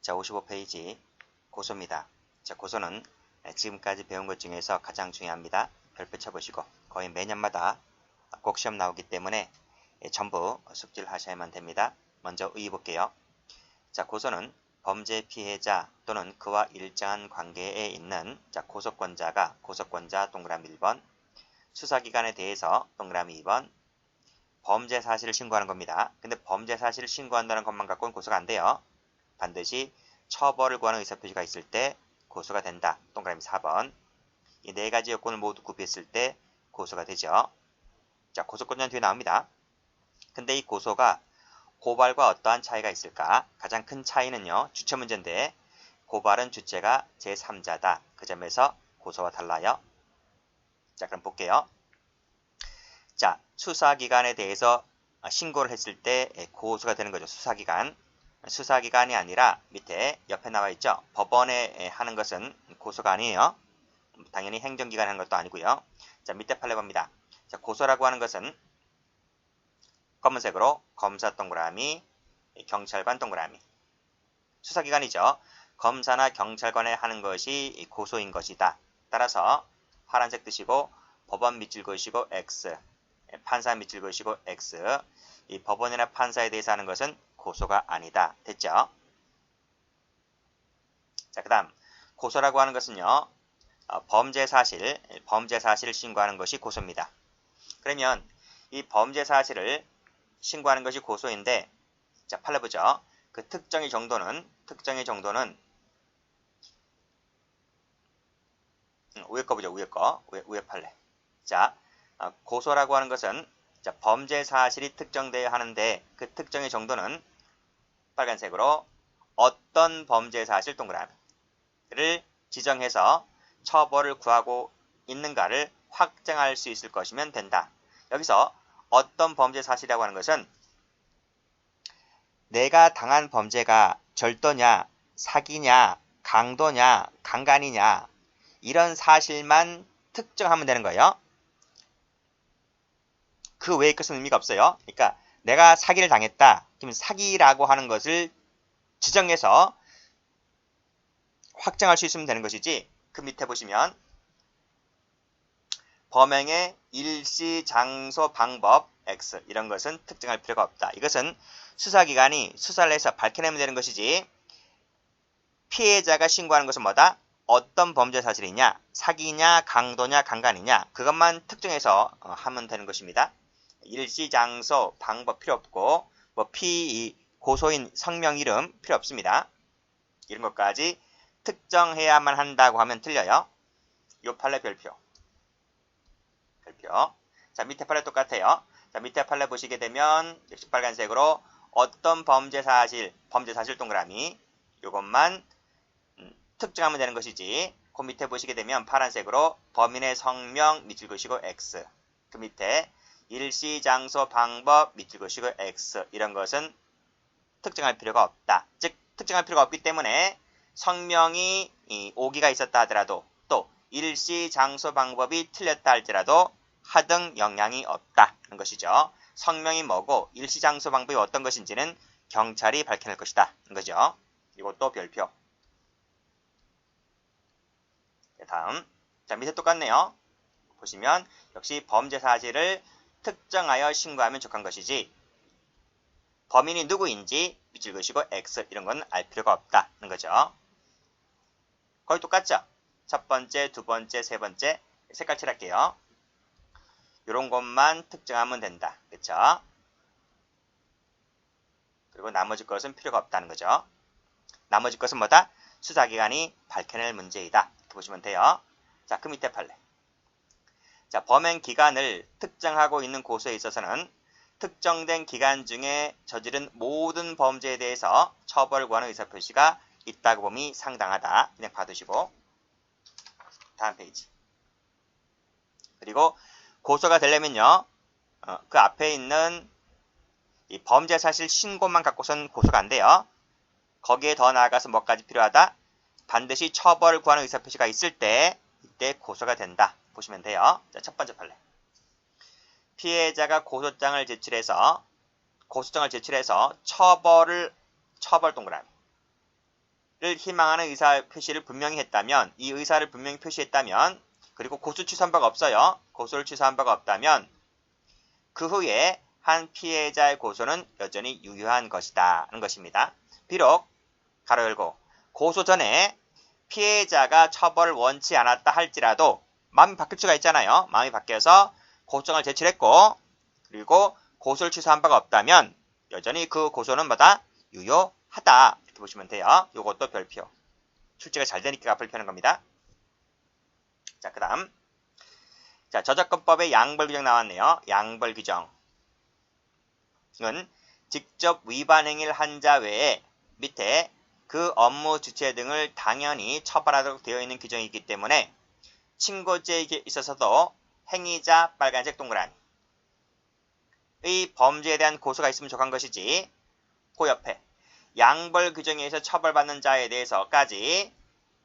자, 55페이지 고소입니다. 자, 고소는 지금까지 배운 것 중에서 가장 중요합니다. 별표 쳐보시고 거의 매년마다 꼭 시험 나오기 때문에 전부 숙지를 하셔야만 됩니다. 먼저 의의 볼게요. 자, 고소는 범죄 피해자 또는 그와 일정한 관계에 있는 고소권자가 고소권자 동그라미 1번, 수사기관에 대해서 동그라미 2번, 범죄 사실을 신고하는 겁니다. 근데 범죄 사실을 신고한다는 것만 갖고는 고소가 안 돼요. 반드시 처벌을 구하는 의사표시가 있을 때 고소가 된다. 동그라미 4번. 이 네 가지 요건을 모두 구비했을 때 고소가 되죠. 자, 고소권자는 뒤에 나옵니다. 근데 이 고소가 고발과 어떠한 차이가 있을까? 가장 큰 차이는요. 주체 문제인데 고발은 주체가 제3자다. 그 점에서 고소와 달라요. 자, 그럼 볼게요. 자, 수사기관에 대해서 신고를 했을 때 고소가 되는 거죠. 수사기관. 수사기관이 아니라 밑에 옆에 나와 있죠. 법원에 하는 것은 고소가 아니에요. 당연히 행정기관에 하는 것도 아니고요. 자, 밑에 판례 봅니다. 자, 고소라고 하는 것은 검은색으로 검사 동그라미, 경찰관 동그라미. 수사기관이죠. 검사나 경찰관에 하는 것이 고소인 것이다. 따라서 파란색 뜨시고 법원 밑줄 그으시고 X, 판사 밑줄 그으시고 X. 이 법원이나 판사에 대해서 하는 것은 고소가 아니다. 됐죠? 자, 그 다음 고소라고 하는 것은요. 범죄 사실을 신고하는 것이 고소입니다. 그러면 이 범죄 사실을 신고하는 것이 고소인데, 자, 판례 보죠. 그 특정의 정도는 위에 거 보죠. 위에 판례. 자, 고소라고 하는 것은 자, 범죄 사실이 특정되어야 하는데 그 특정의 정도는 빨간색으로 어떤 범죄 사실 동그라미를 지정해서 처벌을 구하고 있는가를 확정할 수 있을 것이면 된다. 여기서 어떤 범죄 사실이라고 하는 것은 내가 당한 범죄가 절도냐, 사기냐, 강도냐, 강간이냐 이런 사실만 특정하면 되는 거예요. 그 외의 것은 의미가 없어요. 그러니까 내가 사기를 당했다. 그러면 사기라고 하는 것을 지정해서 확정할 수 있으면 되는 것이지. 그 밑에 보시면 범행의 일시, 장소, 방법, X 이런 것은 특정할 필요가 없다. 이것은 수사기관이 수사를 해서 밝혀내면 되는 것이지 피해자가 신고하는 것은 뭐다? 어떤 범죄 사실이냐? 사기냐, 강도냐, 강간이냐? 그것만 특정해서 하면 되는 것입니다. 일시, 장소, 방법 필요 없고 고소인 성명 이름 필요 없습니다. 이런 것까지 특정해야만 한다고 하면 틀려요. 요 판례 별표. 자, 밑에 판례 똑같아요. 자, 밑에 판례 보시게 되면 역시 빨간색으로 어떤 범죄 사실 동그라미 요것만 특정하면 되는 것이지. 그 밑에 보시게 되면 파란색으로 범인의 성명 밑줄 그으시고 X. 그 밑에 일시, 장소, 방법 밑줄 그으시고 X. 이런 것은 특정할 필요가 없다. 즉 특정할 필요가 없기 때문에 성명이 오기가 있었다 하더라도 또 일시, 장소, 방법이 틀렸다 할지라도 하등 영향이 없다는 것이죠. 성명이 뭐고 일시, 장소, 방법이 어떤 것인지는 경찰이 밝혀낼 것이다. 거죠. 이것도 별표. 다음. 자, 밑에 똑같네요. 보시면 역시 범죄 사실을 특정하여 신고하면 족한 것이지 범인이 누구인지 밑줄 그으시고 X 이런 건 알 필요가 없다는 거죠. 거의 똑같죠? 첫 번째, 두 번째, 세 번째 색깔 칠할게요. 이런 것만 특정하면 된다. 그렇죠? 그리고 나머지 것은 필요가 없다는 거죠. 나머지 것은 뭐다? 수사기관이 밝혀낼 문제이다. 이렇게 보시면 돼요. 자, 그 밑에 판례. 자, 범행 기간을 특정하고 있는 고소에 있어서는 특정된 기간 중에 저지른 모든 범죄에 대해서 처벌을 구하는 의사표시가 있다고 봄이 상당하다. 그냥 봐두시고 다음 페이지. 그리고 고소가 되려면요. 그 앞에 있는 이 범죄 사실 신고만 갖고선 고소가 안 돼요. 거기에 더 나아가서 뭐까지 필요하다? 반드시 처벌을 구하는 의사표시가 있을 때 이때 고소가 된다. 보시면 돼요. 자, 첫 번째 판례. 피해자가 고소장을 제출해서 처벌 동그라미. 희망하는 의사 표시를 분명히 했다면, 이 의사를 분명히 표시했다면, 그리고 고소 취소한 바가 없어요. 고소를 취소한 바가 없다면 그 후에 한 피해자의 고소는 여전히 유효한 것이다 하는 것입니다. 비록 가로 열고 고소 전에 피해자가 처벌을 원치 않았다 할지라도 마음이 바뀔 수가 있잖아요. 마음이 바뀌어서 고소장을 제출했고 그리고 고소를 취소한 바가 없다면 여전히 그 고소는 뭐다? 유효하다. 이렇게 보시면 돼요. 이것도 별표. 출제가 잘 되니까 별표하는 겁니다. 자, 그 다음. 자, 저작권법의 양벌 규정 나왔네요. 양벌 규정은 직접 위반 행위를 한 자 외에 밑에 그 업무 주체 등을 당연히 처벌하도록 되어 있는 규정이기 때문에 친고죄에 있어서도 행위자 빨간색 동그라미 의 범죄에 대한 고소가 있으면 족한 것이지 그 옆에 양벌 규정에 의해서 처벌받는 자에 대해서까지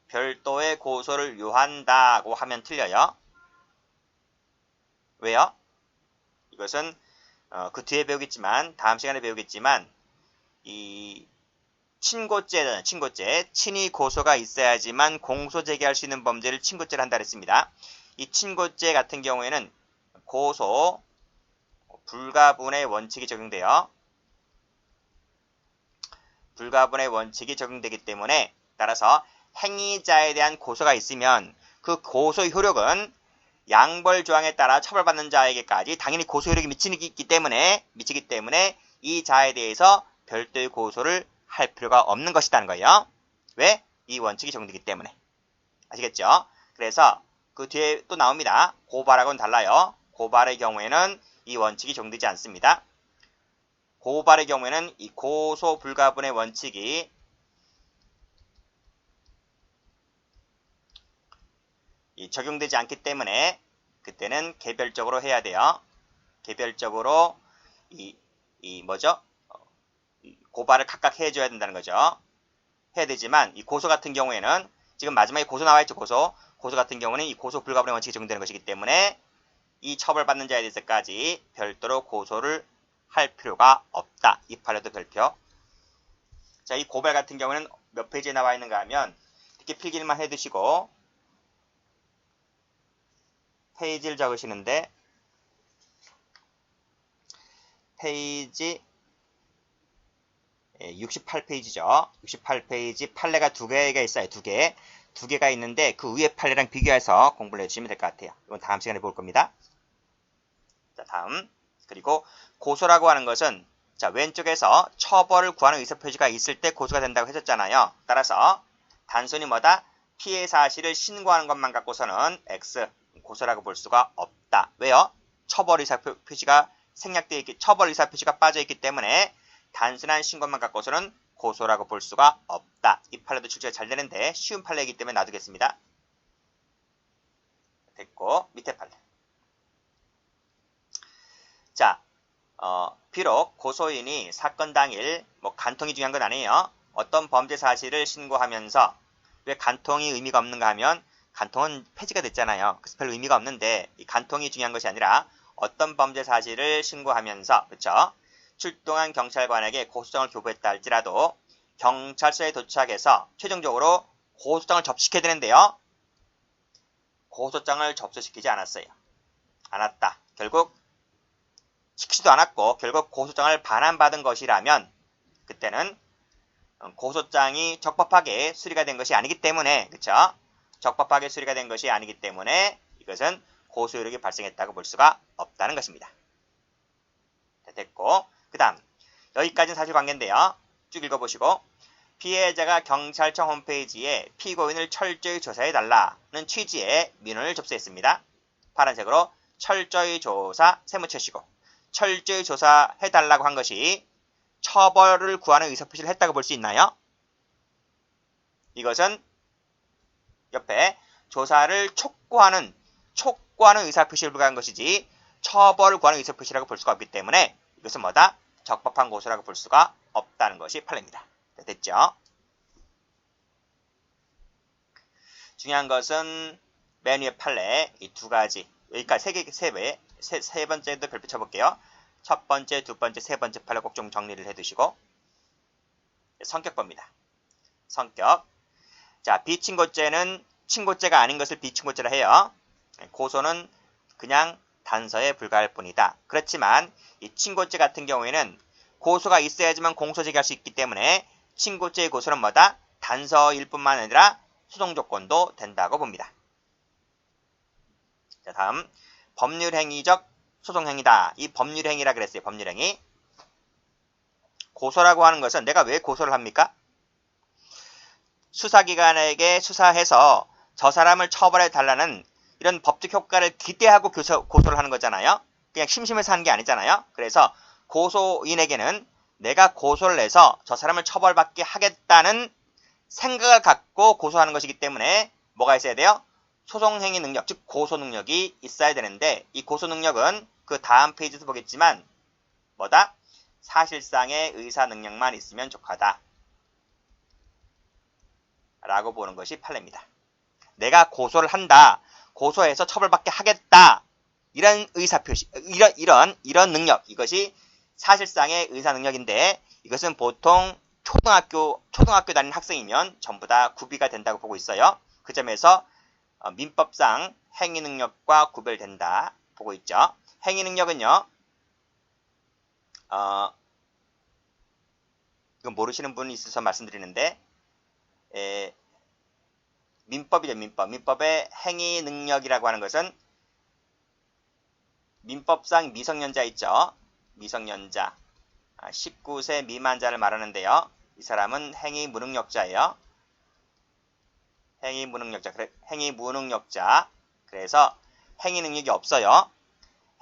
별도의 고소를 요한다고 하면 틀려요. 왜요? 이것은 그 뒤에 배우겠지만 다음 시간에 배우겠지만 이 친고죄잖아요. 친고죄. 친위 고소가 있어야지만 공소 제기할 수 있는 범죄를 친고죄를 한다 그랬습니다. 이 친고죄 같은 경우에는 고소 불가분의 원칙이 적용돼요. 불가분의 원칙이 적용되기 때문에 따라서 행위자에 대한 고소가 있으면 그 고소 효력은 양벌 조항에 따라 처벌받는 자에게까지 당연히 고소 효력이 미치기 때문에 이 자에 대해서 별도의 고소를 할 필요가 없는 것이라는 거예요. 왜? 이 원칙이 적용되기 때문에. 아시겠죠? 그래서 그 뒤에 또 나옵니다. 고발하고는 달라요. 고발의 경우에는 이 원칙이 적용되지 않습니다. 고발의 경우에는 이 고소 불가분의 원칙이 적용되지 않기 때문에 그때는 개별적으로 해야 돼요. 개별적으로 고발을 각각 해줘야 된다는 거죠. 해야 되지만 이 고소 같은 경우에는 지금 마지막에 고소 나와있죠. 고소 같은 경우는 이 고소 불가분의 원칙이 적용되는 것이기 때문에 이 처벌받는 자에 대해서까지 별도로 고소를 할 필요가 없다. 이 판례도 별표. 자, 이 고발 같은 경우는 몇 페이지에 나와 있는가 하면 이렇게 필기만 해두시고 페이지를 적으시는데 페이지 68페이지죠. 68페이지 판례가 두 개가 있어요. 두 개가 있는데 그 위에 판례랑 비교해서 공부를 해주시면 될 것 같아요. 이건 다음 시간에 볼 겁니다. 자, 다음. 그리고 고소라고 하는 것은 자, 왼쪽에서 처벌을 구하는 의사표시가 있을 때 고소가 된다고 했었잖아요. 따라서 단순히 뭐다? 피해 사실을 신고하는 것만 갖고서는 X 고소라고 볼 수가 없다. 왜요? 처벌 의사표시가 처벌 의사표시가 빠져있기 때문에 단순한 신고만 갖고서는 고소라고 볼 수가 없다. 이 판례도 출제가 잘 되는데 쉬운 판례이기 때문에 놔두겠습니다. 됐고 밑에 판례. 자, 비록 고소인이 사건 당일 간통이 중요한 건 아니에요. 어떤 범죄 사실을 신고하면서 왜 간통이 의미가 없는가 하면 간통은 폐지가 됐잖아요. 그래서 별 의미가 없는데 이 간통이 중요한 것이 아니라 어떤 범죄 사실을 신고하면서 그렇죠? 출동한 경찰관에게 고소장을 교부했다 할지라도 경찰서에 도착해서 최종적으로 고소장을 접수시켜야 되는데요. 고소장을 접수시키지 않았어요. 않았다. 결국 시키지도 않았고 결국 고소장을 반환받은 것이라면 그때는 고소장이 적법하게 수리가 된 것이 아니기 때문에 그렇죠? 적법하게 수리가 된 것이 아니기 때문에 이것은 고소효력이 발생했다고 볼 수가 없다는 것입니다. 됐고 그 다음 여기까지는 사실관계인데요. 쭉 읽어보시고 피해자가 경찰청 홈페이지에 피고인을 철저히 조사해달라는 취지의 민원을 접수했습니다. 파란색으로 철저히 조사 세무쳐시고 철저히 조사해달라고 한 것이 처벌을 구하는 의사표시를 했다고 볼 수 있나요? 이것은 옆에 조사를 촉구하는 의사표시를 불과한 것이지 처벌을 구하는 의사표시라고 볼 수가 없기 때문에 이것은 뭐다? 적법한 고소라고 볼 수가 없다는 것이 판례입니다. 됐죠? 중요한 것은 맨 위에 판례 이 두 가지 여기까지 세 번째도 별표 쳐볼게요. 첫 번째, 두 번째, 세 번째 판례 꼭 좀 정리를 해두시고 성격법입니다. 성격. 자, 비친고죄는 친고죄가 아닌 것을 비친고죄라 해요. 고소는 그냥 단서에 불과할 뿐이다. 그렇지만 이 친고죄 같은 경우에는 고소가 있어야지만 공소제기할 수 있기 때문에 친고죄의 고소는 뭐다? 단서일 뿐만 아니라 소송 조건도 된다고 봅니다. 자, 다음 법률행위적 소송행위다. 이 법률행위라 그랬어요. 법률행위. 고소라고 하는 것은 내가 왜 고소를 합니까? 수사기관에게 수사해서 저 사람을 처벌해 달라는 이런 법적 효과를 기대하고 고소를 하는 거잖아요. 그냥 심심해서 하는 게 아니잖아요. 그래서 고소인에게는 내가 고소를 해서 저 사람을 처벌받게 하겠다는 생각을 갖고 고소하는 것이기 때문에 뭐가 있어야 돼요? 소송행위 능력, 즉 고소 능력이 있어야 되는데 이 고소 능력은 그 다음 페이지에서 보겠지만 뭐다? 사실상의 의사 능력만 있으면 족하다. 라고 보는 것이 판례입니다. 내가 고소를 한다. 고소해서 처벌받게 하겠다. 이런 의사표시, 이런 능력, 이것이 사실상의 의사 능력인데 이것은 보통 초등학교 다니는 학생이면 전부 다 구비가 된다고 보고 있어요. 그 점에서 민법상 행위 능력과 구별된다 보고 있죠. 행위 능력은요. 이거 모르시는 분이 있어서 말씀드리는데 민법이죠. 민법의 행위 능력이라고 하는 것은 민법상 미성년자 있죠. 미성년자 19세 미만자를 말하는데요. 이 사람은 행위 무능력자예요. 행위 무능력자. 그래서 행위 능력이 없어요.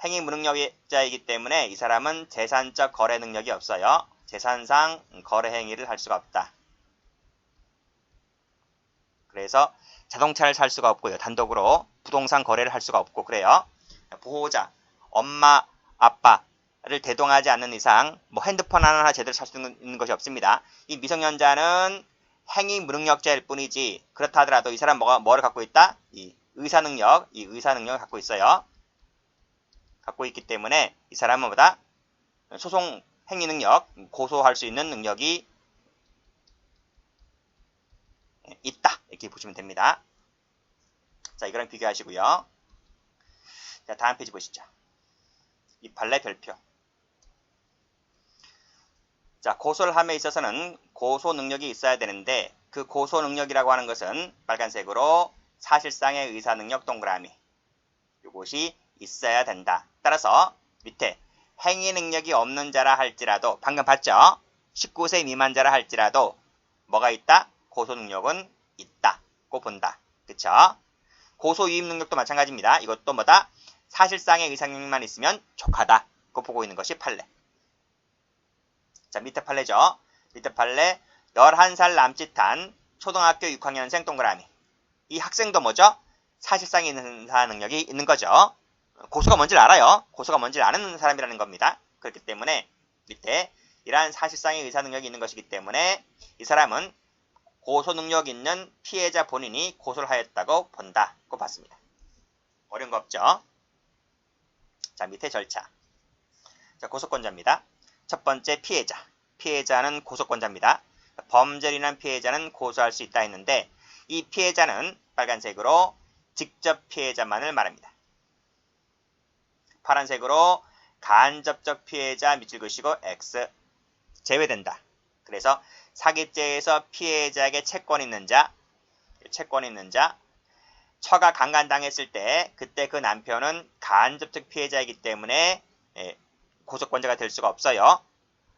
행위 무능력자이기 때문에 이 사람은 재산적 거래 능력이 없어요. 재산상 거래 행위를 할 수가 없다. 그래서 자동차를 살 수가 없고요. 단독으로 부동산 거래를 할 수가 없고 그래요. 보호자, 엄마, 아빠를 대동하지 않는 이상 뭐 핸드폰 하나 제대로 살 수 있는 것이 없습니다. 이 미성년자는 행위 무능력자일 뿐이지 그렇다 하더라도 이 사람 뭐를 갖고 있다? 이 의사능력을 갖고 있어요. 갖고 있기 때문에 이 사람은 뭐다? 소송 행위 능력, 고소할 수 있는 능력이 있다. 이렇게 보시면 됩니다. 자, 이거랑 비교하시고요. 자, 다음 페이지 보시죠. 이 판례 별표. 자, 고소를 함에 있어서는 고소 능력이 있어야 되는데 그 고소 능력이라고 하는 것은 빨간색으로 사실상의 의사 능력 동그라미. 이것이 있어야 된다. 따라서 밑에 행위 능력이 없는 자라 할지라도 방금 봤죠? 19세 미만자라 할지라도 뭐가 있다? 고소 능력은 있다고 본다. 그쵸? 고소 유입 능력도 마찬가지입니다. 이것도 뭐다? 사실상의 의사 능력만 있으면 족하다고 보고 있는 것이 판례. 자, 밑에 판례죠. 밑에 판례 11살 남짓한 초등학교 6학년생 동그라미. 이 학생도 뭐죠? 사실상의 의사 능력이 있는 거죠. 고소가 뭔지를 알아요. 고소가 뭔지를 아는 사람이라는 겁니다. 그렇기 때문에 밑에 이러한 사실상의 의사 능력이 있는 것이기 때문에 이 사람은 고소 능력 있는 피해자 본인이 고소를 하였다고 본다고 봤습니다. 어려운 거 없죠? 자, 밑에 절차. 자, 고소권자입니다. 첫 번째 피해자. 피해자는 고소권자입니다. 범죄를 인한 피해자는 고소할 수 있다 했는데 이 피해자는 빨간색으로 직접 피해자만을 말합니다. 파란색으로 간접적 피해자 밑줄 그시고 X 제외된다. 그래서 사기죄에서 피해자에게 채권 있는 자, 처가 강간당했을 때 그때 그 남편은 간접적 피해자이기 때문에 고소권자가 될 수가 없어요.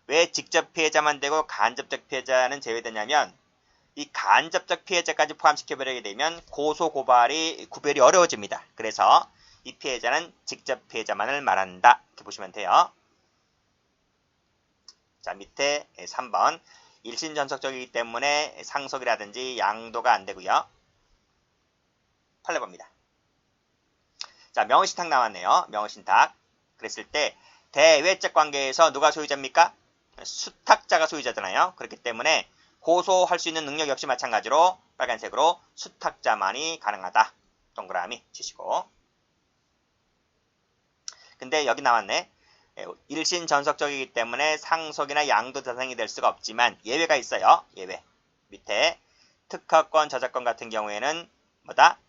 왜 직접 피해자만 되고 간접적 피해자는 제외되냐면 이 간접적 피해자까지 포함시켜버리게 되면 고소 고발이 구별이 어려워집니다. 그래서 이 피해자는 직접 피해자만을 말한다. 이렇게 보시면 돼요. 자, 밑에 3번 일신전속적이기 때문에 상속이라든지 양도가 안 되고요. 판례 봅니다. 자, 명의신탁 나왔네요. 명의신탁. 그랬을 때 대외적 관계에서 누가 소유자입니까? 수탁자가 소유자잖아요. 그렇기 때문에 고소할 수 있는 능력 역시 마찬가지로 빨간색으로 수탁자만이 가능하다. 동그라미 치시고. 근데 여기 나왔네. 일신 전속적이기 때문에 상속이나 양도 대상이 될 수가 없지만 예외가 있어요. 예외. 밑에 특허권, 저작권 같은 경우에는 뭐다?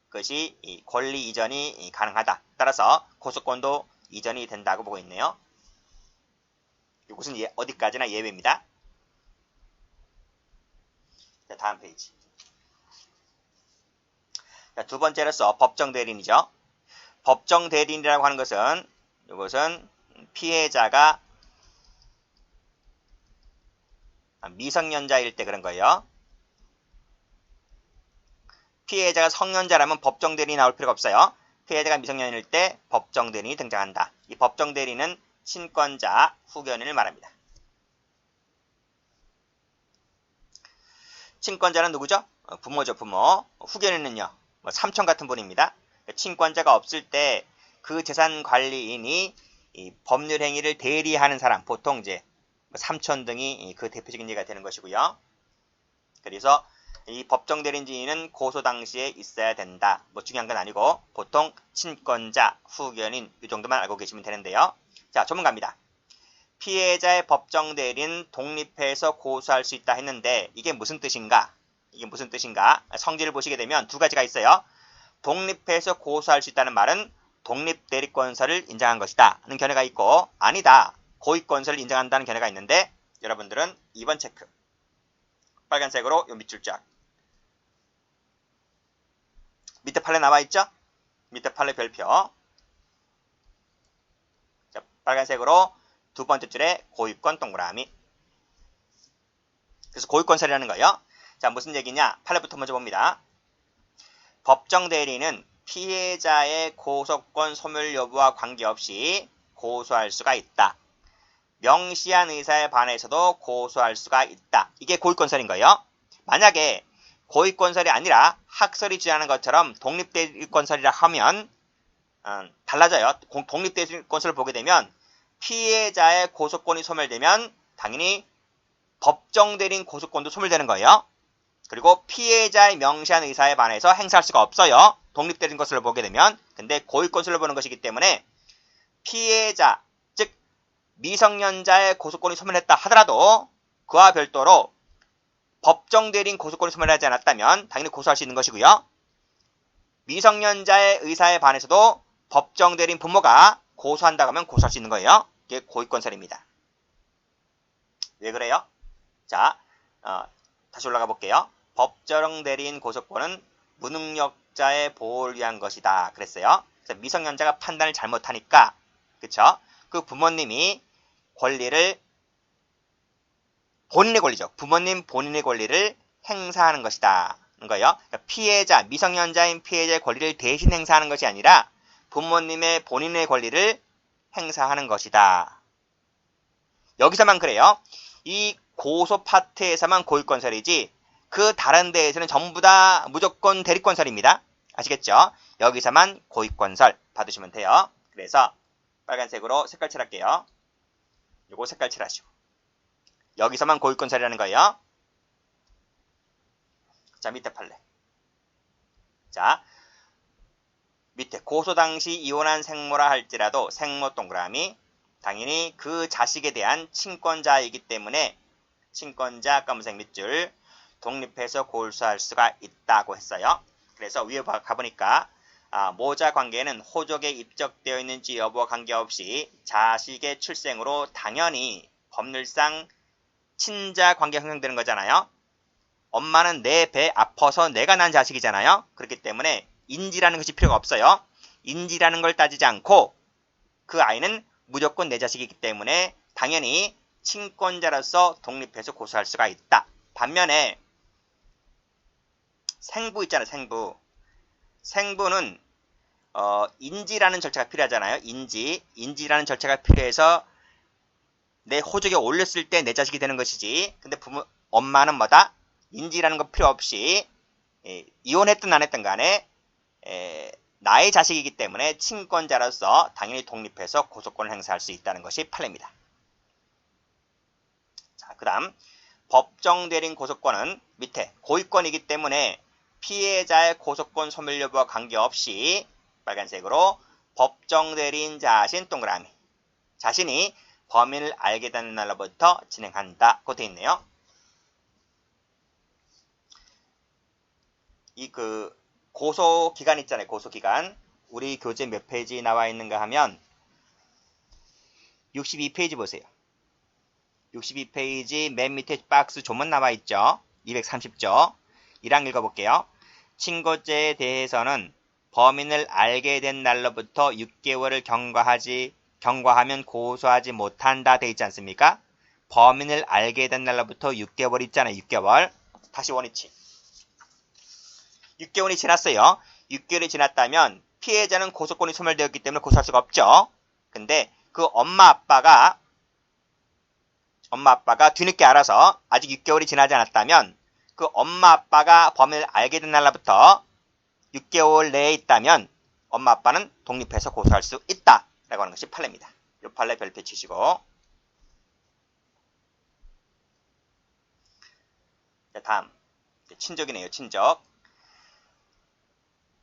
그것이 이 권리 이전이 가능하다. 따라서 고소권도 이전이 된다고 보고 있네요. 이것은 어디까지나 예외입니다. 자, 다음 페이지. 자, 두 번째로서 법정 대리인이죠. 법정 대리인이라고 하는 것은 이것은 피해자가 미성년자일 때 그런 거예요. 피해자가 성년자라면 법정 대리인이 나올 필요가 없어요. 피해자가 미성년일 때 법정 대리인이 등장한다. 이 법정 대리인은 친권자, 후견인을 말합니다. 친권자는 누구죠? 부모죠, 부모. 후견인은요, 삼촌 같은 분입니다. 친권자가 없을 때 그 재산 관리인이 이 법률 행위를 대리하는 사람, 보통 이제 삼촌 등이 그 대표적인 예가 되는 것이고요. 그래서 이 법정 대리인은 고소 당시에 있어야 된다. 뭐 중요한 건 아니고 보통 친권자, 후견인 이 정도만 알고 계시면 되는데요. 자, 전문가입니다. 피해자의 법정 대리인 독립해서 고소할 수 있다 했는데 이게 무슨 뜻인가? 성질을 보시게 되면 두 가지가 있어요. 독립해서 고소할 수 있다는 말은 독립대리권서를 인정한 것이다 하는 견해가 있고, 아니다, 고의권서를 인정한다는 견해가 있는데, 여러분들은 2번 체크. 빨간색으로 요 밑줄 쫙. 밑에 판에 나와있죠? 밑에 판의 별표. 자, 빨간색으로 두 번째 줄에 고의권 동그라미. 그래서 고의권서라는 거예요. 자, 무슨 얘기냐? 판례부터 먼저 봅니다. 법정 대리는 피해자의 고소권 소멸 여부와 관계없이 고소할 수가 있다. 명시한 의사에 반해서도 고소할 수가 있다. 이게 고의권설인 거예요. 만약에 고의권설이 아니라 학설이 주장하는 것처럼 독립대리권설이라 하면 달라져요. 독립대리권설을 보게 되면 피해자의 고소권이 소멸되면 당연히 법정 대리인 고소권도 소멸되는 거예요. 그리고 피해자의 명시한 의사에 반해서 행사할 수가 없어요. 독립되는 것을 보게 되면. 근데 고의권설을 보는 것이기 때문에 피해자, 즉 미성년자의 고소권이 소멸했다 하더라도 그와 별도로 법정 대리인 고소권이 소멸하지 않았다면 당연히 고소할 수 있는 것이고요. 미성년자의 의사에 반해서도 법정 대리인 부모가 고소한다고 하면 고소할 수 있는 거예요. 이게 고의권설입니다. 왜 그래요? 자, 다시 올라가 볼게요. 법정 대리인 고소권은 무능력자의 보호를 위한 것이다. 그랬어요. 그래서 미성년자가 판단을 잘못하니까, 그쵸? 그 부모님이 권리를, 본인의 권리죠. 부모님 본인의 권리를 행사하는 것이다. 거예요. 그러니까 피해자, 미성년자인 피해자의 권리를 대신 행사하는 것이 아니라 부모님의 본인의 권리를 행사하는 것이다. 여기서만 그래요. 이 고소 파트에서만 고의권설이지 그 다른 데에서는 전부 다 무조건 대리권설입니다. 아시겠죠? 여기서만 고의권설 받으시면 돼요. 그래서 빨간색으로 색깔 칠할게요. 요거 색깔 칠하시고 여기서만 고의권설이라는 거예요. 자, 밑에 판례. 자, 밑에 고소 당시 이혼한 생모라 할지라도 생모 동그라미, 당연히 그 자식에 대한 친권자이기 때문에 친권자 검은색 밑줄 독립해서 고소할 수가 있다고 했어요. 그래서 위에 가보니까 모자 관계는 호족에 입적되어 있는지 여부와 관계없이 자식의 출생으로 당연히 법률상 친자 관계가 형성되는 거잖아요. 엄마는 내 배 아파서 내가 난 자식이잖아요. 그렇기 때문에 인지라는 것이 필요가 없어요. 인지라는 걸 따지지 않고 그 아이는 무조건 내 자식이기 때문에 당연히 친권자로서 독립해서 고소할 수가 있다. 반면에 생부 있잖아요. 생부는 인지라는 절차가 필요하잖아요. 인지라는 절차가 필요해서 내 호적에 올렸을 때 내 자식이 되는 것이지. 근데 엄마는 뭐다? 인지라는 거 필요 없이 이혼했든 안 했든 간에 나의 자식이기 때문에 친권자로서 당연히 독립해서 고소권을 행사할 수 있다는 것이 판례입니다. 자, 그 다음 법정 대리인 고소권은 밑에 고의권이기 때문에 피해자의 고소권 소멸 여부와 관계없이 빨간색으로 법정 대리인 자신 동그라미, 자신이 범인을 알게 되는 날로부터 진행한다. 고 되어 있네요. 이 그 고소기간 있잖아요. 고소기간. 우리 교재 몇 페이지 나와 있는가 하면 62페이지 보세요. 62페이지 맨 밑에 박스 조문 나와 있죠. 230조. 1항 읽어볼게요. 친고죄에 대해서는 범인을 알게 된 날로부터 6개월을 경과하면 고소하지 못한다 돼 있지 않습니까? 범인을 알게 된 날로부터 6개월 있잖아요. 6개월. 다시 원위치. 6개월이 지났어요. 6개월이 지났다면 피해자는 고소권이 소멸되었기 때문에 고소할 수가 없죠. 근데 그 엄마 아빠가 뒤늦게 알아서 아직 6개월이 지나지 않았다면 그 엄마 아빠가 범인을 알게 된 날로부터 6개월 내에 있다면 엄마 아빠는 독립해서 고소할 수 있다 라고 하는 것이 판례입니다. 이 판례 별표 치시고, 자, 다음 친족이네요. 친족.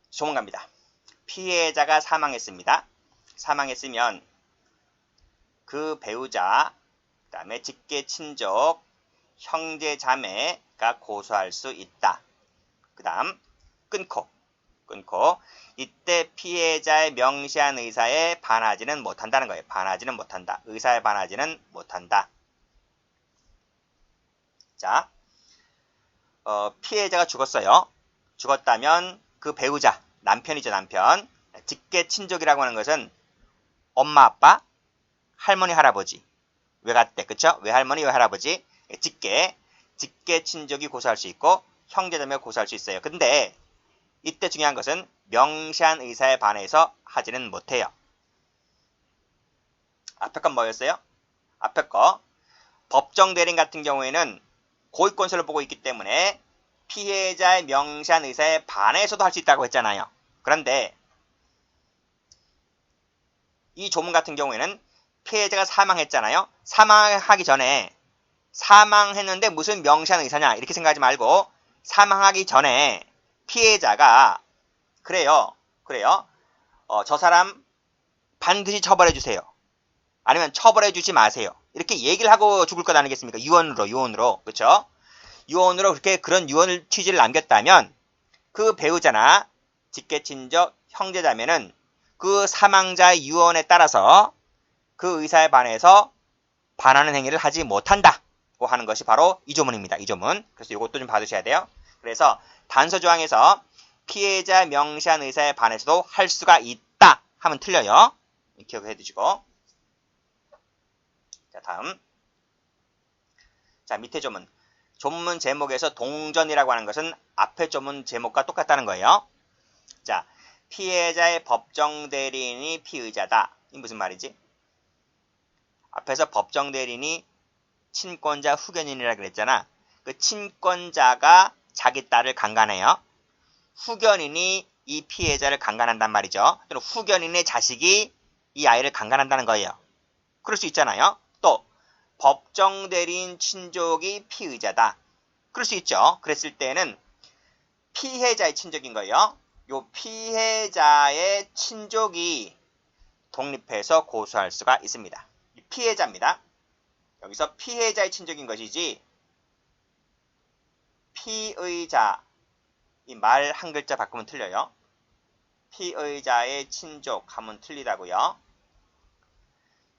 조문 갑니다. 피해자가 사망했습니다. 사망했으면 그 배우자, 그 다음에 직계 친족, 형제 자매가 고소할 수 있다. 그 다음 끊고 이때 피해자의 명시한 의사에 반하지는 못한다는 거예요. 반하지는 못한다. 의사에 반하지는 못한다. 자, 피해자가 죽었어요. 죽었다면 그 배우자, 남편이죠. 남편. 직계 친족이라고 하는 것은 엄마, 아빠, 할머니, 할아버지, 외갓댁, 그쵸? 외할머니, 외할아버지, 직계 친족이 고소할 수 있고 형제자매가 고소할 수 있어요. 근데 이때 중요한 것은 명시한 의사에 반해서 하지는 못해요. 앞에 건 뭐였어요? 앞에 거 법정 대리인 같은 경우에는 고위권서를 보고 있기 때문에 피해자의 명시한 의사에 반해서도 할 수 있다고 했잖아요. 그런데 이 조문 같은 경우에는 피해자가 사망했잖아요. 사망하기 전에 사망했는데 무슨 명시한 의사냐 이렇게 생각하지 말고 사망하기 전에 피해자가 그래요. 저 사람 반드시 처벌해 주세요. 아니면 처벌해 주지 마세요. 이렇게 얘기를 하고 죽을 것 아니겠습니까? 유언으로. 그렇죠? 유언으로 그런 유언을 취지를 남겼다면 그 배우자나 직계친족, 형제자매는 그 사망자의 유언에 따라서 그 의사에 반해서 반하는 행위를 하지 못한다고 하는 것이 바로 이 조문입니다. 이 조문. 그래서 이것도 좀 봐두셔야 돼요. 그래서 단서조항에서 피해자 명시한 의사에 반해서도 할 수가 있다 하면 틀려요. 기억해 두시고. 자, 다음. 자, 밑에 조문. 조문 제목에서 동전이라고 하는 것은 앞에 조문 제목과 똑같다는 거예요. 자, 피해자의 법정 대리인이 피의자다. 이 무슨 말이지? 앞에서 법정 대리인이 친권자 후견인이라 그랬잖아. 그 친권자가 자기 딸을 강간해요. 후견인이 이 피해자를 강간한단 말이죠. 또는 후견인의 자식이 이 아이를 강간한다는 거예요. 그럴 수 있잖아요. 또 법정 대리인 친족이 피의자다. 그럴 수 있죠. 그랬을 때는 피해자의 친족인 거예요. 요 피해자의 친족이 독립해서 고소할 수가 있습니다. 피해자입니다. 여기서 피해자의 친족인 것이지 피의자, 이 말 한 글자 바꾸면 틀려요. 피의자의 친족 하면 틀리다고요.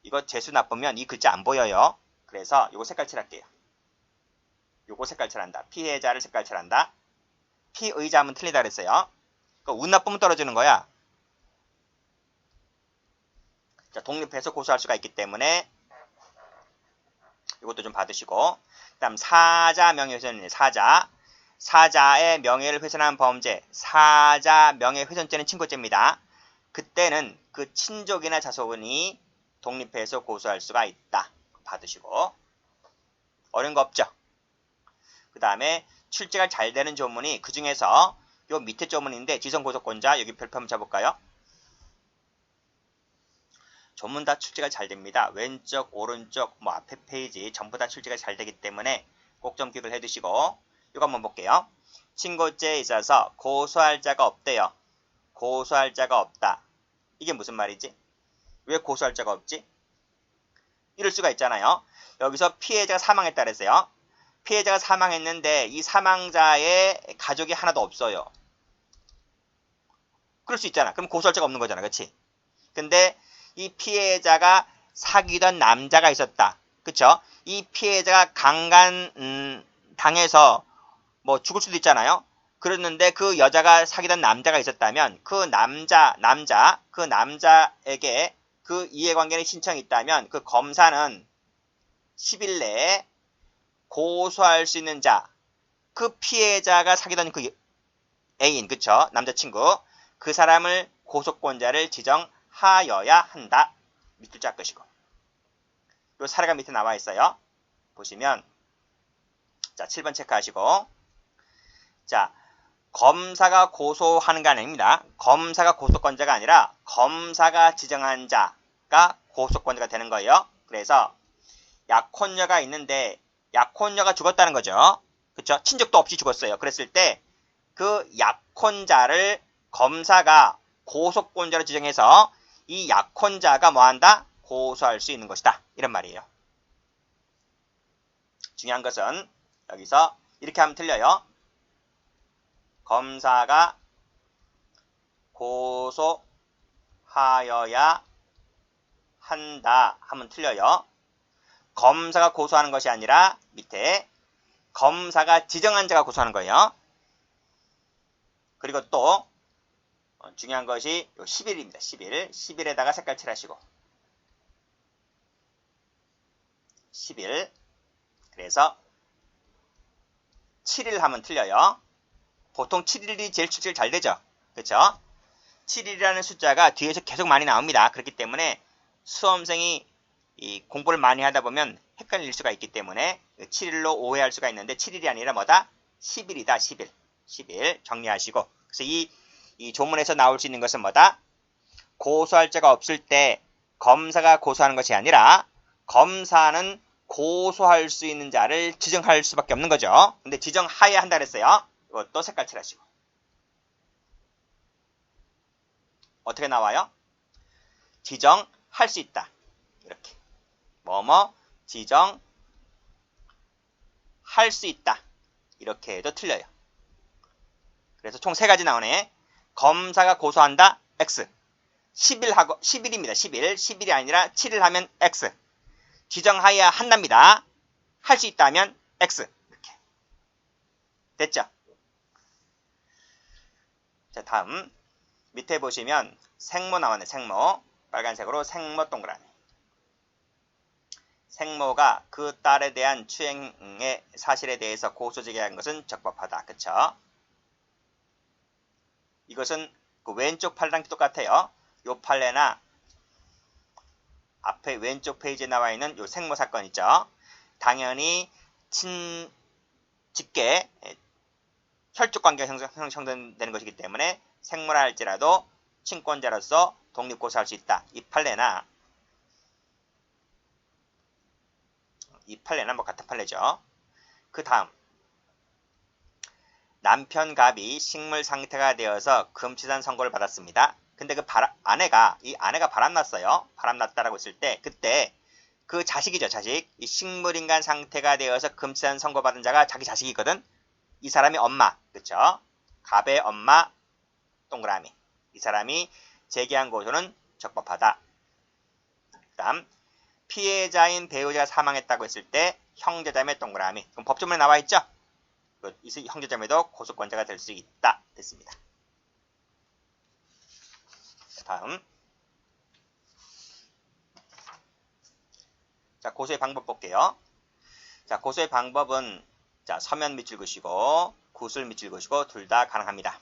이거 재수 나쁘면 이 글자 안 보여요. 그래서 요거 색깔 칠할게요. 요거 색깔 칠한다. 피해자를 색깔 칠한다. 피의자 하면 틀리다 그랬어요. 운 나쁘면 떨어지는 거야. 자, 독립해서 고소할 수가 있기 때문에 이것도 좀 받으시고, 그 다음 사자 명예훼손이네. 사자의 명예를 훼손한 범죄, 사자 명예훼손죄는 친고죄입니다. 그때는 그 친족이나 자손이 독립해서 고소할 수가 있다. 받으시고. 어려운 거 없죠? 그 다음에 출제가 잘 되는 조문이 그 중에서 요 밑에 조문인데 지성고소권자 여기 별표 한번 쳐볼까요? 조문 다 출제가 잘 됩니다. 왼쪽, 오른쪽, 앞에 페이지 전부 다 출제가 잘 되기 때문에 꼭 좀 기억을 해두시고 이거 한번 볼게요. 친고죄에 있어서 고소할 자가 없대요. 고소할 자가 없다. 이게 무슨 말이지? 왜 고소할 자가 없지? 이럴 수가 있잖아요. 여기서 피해자가 사망했다 그랬어요. 피해자가 사망했는데 이 사망자의 가족이 하나도 없어요. 그럴 수 있잖아. 그럼 고소할 자가 없는 거잖아. 그치? 근데 이 피해자가 사귀던 남자가 있었다. 그쵸? 이 피해자가 강간 당해서 뭐 죽을 수도 있잖아요. 그랬는데 그 여자가 사귀던 남자가 있었다면 그 남자에게 그 이해관계의 신청이 있다면 그 검사는 10일 내에 고소할 수 있는 자, 그 피해자가 사귀던 그 애인, 그쵸? 남자친구, 그 사람을 고소권자를 지정하여야 한다. 밑줄 짝 것이고. 요 사례가 밑에 나와 있어요. 보시면, 자, 7번 체크하시고, 자, 검사가 고소하는 게 아닙니다. 검사가 고소권자가 아니라 검사가 지정한 자가 고소권자가 되는 거예요. 그래서 약혼녀가 있는데 약혼녀가 죽었다는 거죠. 그쵸? 친족도 없이 죽었어요. 그랬을 때 그 약혼자를 검사가 고소권자로 지정해서 이 약혼자가 뭐한다? 고소할 수 있는 것이다. 이런 말이에요. 중요한 것은 여기서 이렇게 하면 틀려요. 검사가 고소하여야 한다 하면 틀려요. 검사가 고소하는 것이 아니라 밑에 검사가 지정한 자가 고소하는 거예요. 그리고 또 중요한 것이 10일입니다. 10일. 10일에다가 색깔 칠하시고 10일. 그래서 7일 하면 틀려요. 보통 7일이 제일 출제를 잘 되죠. 그렇죠? 7일이라는 숫자가 뒤에서 계속 많이 나옵니다. 그렇기 때문에 수험생이 이 공부를 많이 하다 보면 헷갈릴 수가 있기 때문에 7일로 오해할 수가 있는데 7일이 아니라 뭐다? 10일이다. 10일. 10일 정리하시고. 그래서 이 조문에서 나올 수 있는 것은 뭐다? 고소할 자가 없을 때 검사가 고소하는 것이 아니라 검사는 고소할 수 있는 자를 지정할 수밖에 없는 거죠. 근데 지정하여야 한다 그랬어요. 이것도 색깔 칠하시고. 어떻게 나와요? 지정할 수 있다. 이렇게. 뭐뭐 지정할 수 있다. 이렇게 해도 틀려요. 그래서 총 3가지 나오네. 검사가 고소한다. X. 10일입니다. 10일. 10일이 아니라 7일 하면 X. 지정하여야 한답니다. 할 수 있다면 X. 이렇게. 됐죠? 자, 다음. 밑에 보시면 생모 나왔네. 생모. 빨간색으로 생모 동그라미. 생모가 그 딸에 대한 추행의 사실에 대해서 고소 제기한 것은 적법하다. 그쵸? 이것은 그 왼쪽 판례랑 똑같아요. 요 판례나 앞에 왼쪽 페이지에 나와 있는 요 생모 사건 있죠. 당연히 직계 혈족 관계가 형성되는 것이기 때문에 생모라 할지라도 친권자로서 독립고소할 수 있다. 이 판례나 뭐 같은 판례죠. 그 다음 남편 갑이 식물 상태가 되어서 금치산 선고를 받았습니다. 근데 그 아내가 바람났어요. 바람났다라고 했을 때 그때 그 자식이죠. 자식. 이 식물인간 상태가 되어서 금치산 선고받은 자가 자기 자식이거든. 이 사람이 엄마. 그쵸? 갑의 엄마 동그라미. 이 사람이 제기한 고소는 적법하다. 그 다음 피해자인 배우자가 사망했다고 했을 때 형제자매 동그라미. 그럼 법조문에 나와 있죠? 이 형제자매도 고소권자가 될 수 있다. 됐습니다. 다음. 자, 고소의 방법 볼게요. 자, 고소의 방법은 자, 서면 밑줄 그시고 구술 밑줄 그시고 둘 다 가능합니다.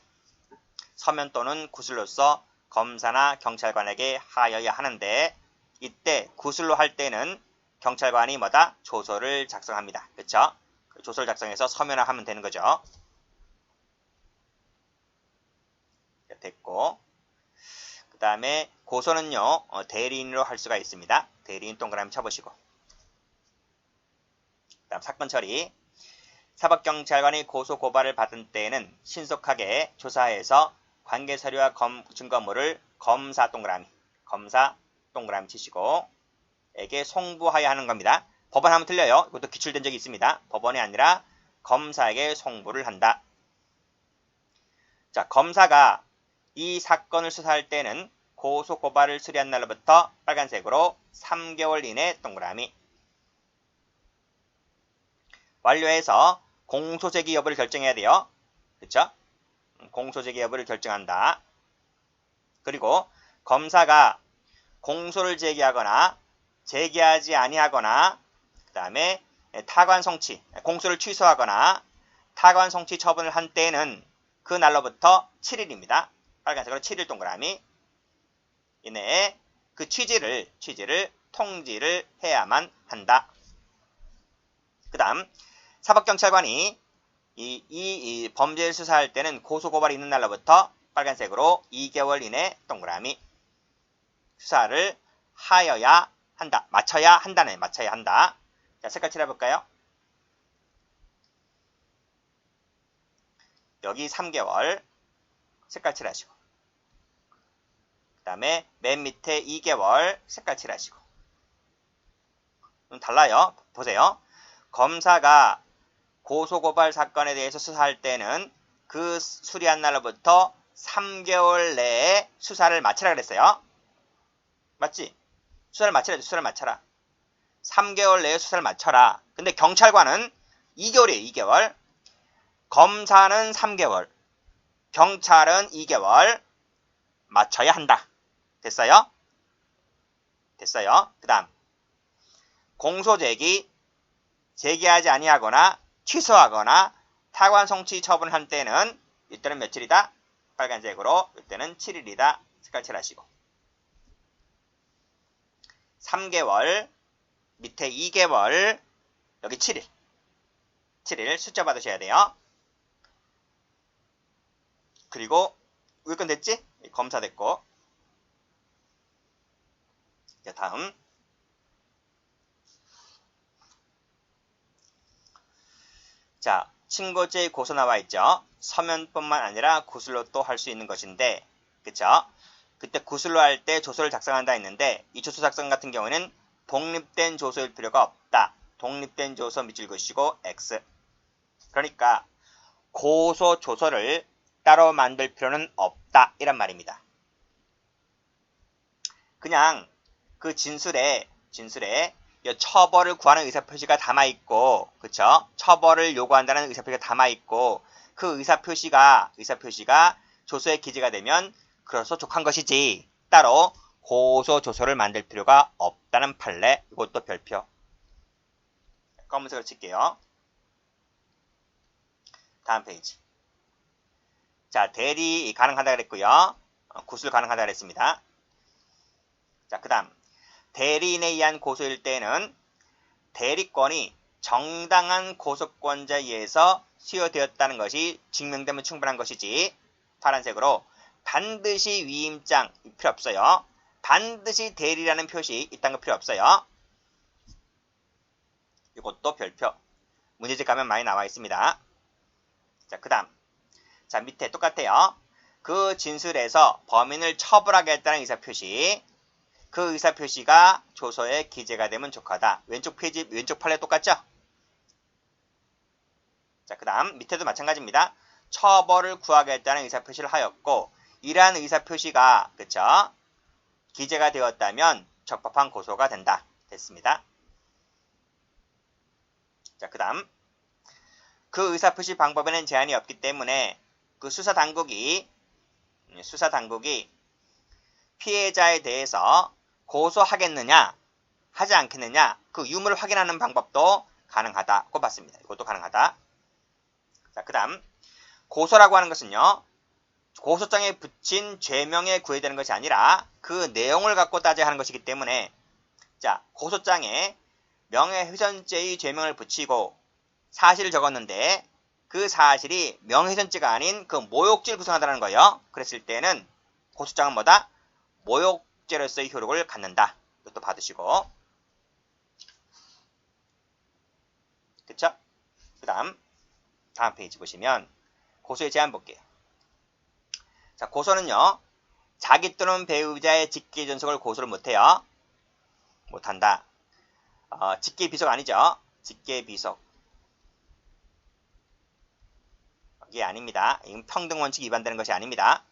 서면 또는 구술로서 검사나 경찰관에게 하여야 하는데 이때 구술로 할 때는 경찰관이 뭐다? 조서를 작성합니다. 그쵸? 조서를 작성해서 서면화하면 되는 거죠. 됐고 그 다음에 고소는요 대리인으로 할 수가 있습니다. 대리인 동그라미 쳐보시고 그 다음 사건 처리 사법경찰관이 고소 고발을 받은 때에는 신속하게 조사해서 관계서류와 증거물을 검사 동그라미 치시고 에게 송부하여야 하는 겁니다. 법원 하면 틀려요. 이것도 기출된 적이 있습니다. 법원이 아니라 검사에게 송부를 한다. 자, 검사가 이 사건을 수사할 때는 고소 고발을 수리한 날로부터 빨간색으로 3개월 이내 동그라미. 완료해서 공소제기 여부를 결정해야 돼요. 그쵸? 공소제기 여부를 결정한다. 그리고 검사가 공소를 제기하거나 제기하지 아니하거나 그 다음에 타관 성취, 공소를 취소하거나 타관 성취 처분을 한 때는 그 날로부터 7일입니다. 빨간색으로 7일 동그라미 이내에 그 취지를 통지를 해야만 한다. 그 다음 사법경찰관이 이 범죄를 수사할 때는 고소고발이 있는 날로부터 빨간색으로 2개월 이내 동그라미 수사를 하여야 한다. 마쳐야 한다네. 마쳐야 한다. 자, 색깔 칠해볼까요? 여기 3개월 색깔 칠하시고 그 다음에 맨 밑에 2개월 색깔 칠하시고 달라요. 보세요. 검사가 고소고발 사건에 대해서 수사할 때는 그 수리한 날로부터 3개월 내에 수사를 마치라 그랬어요. 맞지? 수사를 마치라. 수사를 마쳐라. 3개월 내에 수사를 마쳐라. 근데 경찰관은 2개월이에요. 2개월. 검사는 3개월. 경찰은 2개월. 맞춰야 한다. 됐어요? 됐어요. 그 다음 공소제기 제기하지 아니하거나 취소하거나 타관 성취 처분한 때는 이때는 며칠이다? 빨간색으로 이때는 7일이다. 색깔 칠하시고 3개월 밑에 2개월 여기 7일 7일 숫자 받으셔야 돼요. 그리고 위에 건 됐지? 검사 됐고 자, 다음 자, 친고죄 고소 나와 있죠. 서면뿐만 아니라 구술로 또 할 수 있는 것인데 그쵸? 그때 구술로 할 때 조서를 작성한다 했는데 이 조서 작성 같은 경우에는 독립된 조서일 필요가 없다. 독립된 조서 밑줄 그으시고 X. 그러니까 고소 조서를 따로 만들 필요는 없다. 이란 말입니다. 그냥 그 진술에 처벌을 구하는 의사표시가 담아있고, 그쵸? 처벌을 요구한다는 의사표시가 담아있고, 그 의사표시가 조서에 기재가 되면, 그래서 족한 것이지, 따로 고소조서를 만들 필요가 없다는 판례, 이것도 별표. 검은색으로 칠게요. 다음 페이지. 자, 대리 가능하다 그랬고요. 구술 가능하다 그랬습니다. 자, 그 다음. 대리인에 의한 고소일 때는 대리권이 정당한 고소권자에 의해서 수여되었다는 것이 증명되면 충분한 것이지 파란색으로 반드시 위임장 필요 없어요. 반드시 대리라는 표시 이딴 거 필요 없어요. 이것도 별표. 문제집 가면 많이 나와 있습니다. 자, 그 다음. 자, 밑에 똑같아요. 그 진술에서 범인을 처벌하겠다는 의사표시. 그 의사표시가 조서에 기재가 되면 족하다. 왼쪽 페이지, 왼쪽 판례 똑같죠? 자, 그 다음 밑에도 마찬가지입니다. 처벌을 구하겠다는 의사표시를 하였고 이러한 의사표시가 그쵸? 기재가 되었다면 적법한 고소가 된다. 됐습니다. 자, 그 다음 그 의사표시 방법에는 제한이 없기 때문에 그 수사당국이 피해자에 대해서 고소하겠느냐 하지 않겠느냐 그 유무를 확인하는 방법도 가능하다고 봤습니다. 이것도 가능하다. 자, 그 다음 고소라고 하는 것은요. 고소장에 붙인 죄명에 구애되는 것이 아니라 그 내용을 갖고 따져야 하는 것이기 때문에 자, 고소장에 명예훼손죄의 죄명을 붙이고 사실을 적었는데 그 사실이 명예훼손죄가 아닌 그 모욕죄를 구성한다는 거예요. 그랬을 때는 고소장은 뭐다? 모욕죄로서의 효력을 갖는다. 이것도 받으시고 그쵸? 그 다음 페이지 보시면 고소의 제한 볼게요. 자, 고소는요. 자기 또는 배우자의 직계 존속을 고소를 못해요. 못한다. 직계 비속 아니죠? 직계 비속. 이게 아닙니다. 이건 평등 원칙 위반되는 것이 아닙니다.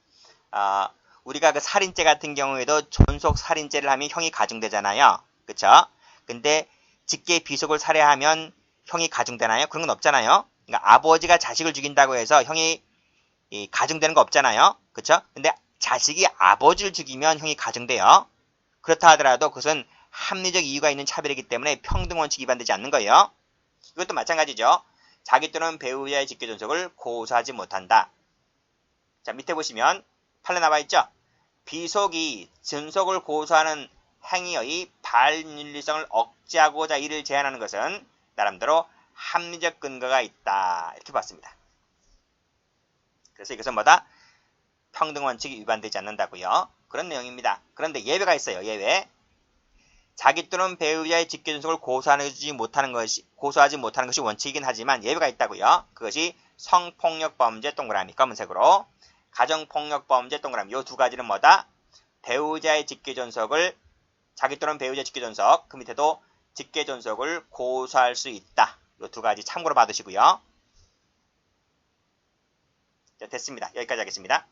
우리가 그 살인죄 같은 경우에도 존속 살인죄를 하면 형이 가중되잖아요. 그쵸? 근데 직계 비속을 살해하면 형이 가중되나요? 그런 건 없잖아요. 그러니까 아버지가 자식을 죽인다고 해서 형이 가중되는 거 없잖아요. 그쵸? 근데 자식이 아버지를 죽이면 형이 가중돼요. 그렇다 하더라도 그것은 합리적 이유가 있는 차별이기 때문에 평등원칙 위반되지 않는 거예요. 이것도 마찬가지죠. 자기 또는 배우자의 직계존속을 고소하지 못한다. 자, 밑에 보시면 판례 나와 있죠. 비속이 존속을 고소하는 행위의 반윤리성을 억제하고자 이를 제한하는 것은 나름대로 합리적 근거가 있다. 이렇게 봤습니다. 그래서 이것은 뭐다? 평등원칙이 위반되지 않는다고요. 그런 내용입니다. 그런데 예외가 있어요. 예외. 자기 또는 배우자의 직계존속을 고소하지 못하는 것이 원칙이긴 하지만 예외가 있다고요. 그것이 성폭력범죄 동그라미 검은색으로, 가정폭력범죄 동그라미. 이 두 가지는 뭐다? 배우자의 직계존속을, 자기 또는 배우자의 직계존속, 그 밑에도 직계존속을 고소할 수 있다. 이 두 가지 참고로 받으시고요. 자, 됐습니다. 여기까지 하겠습니다.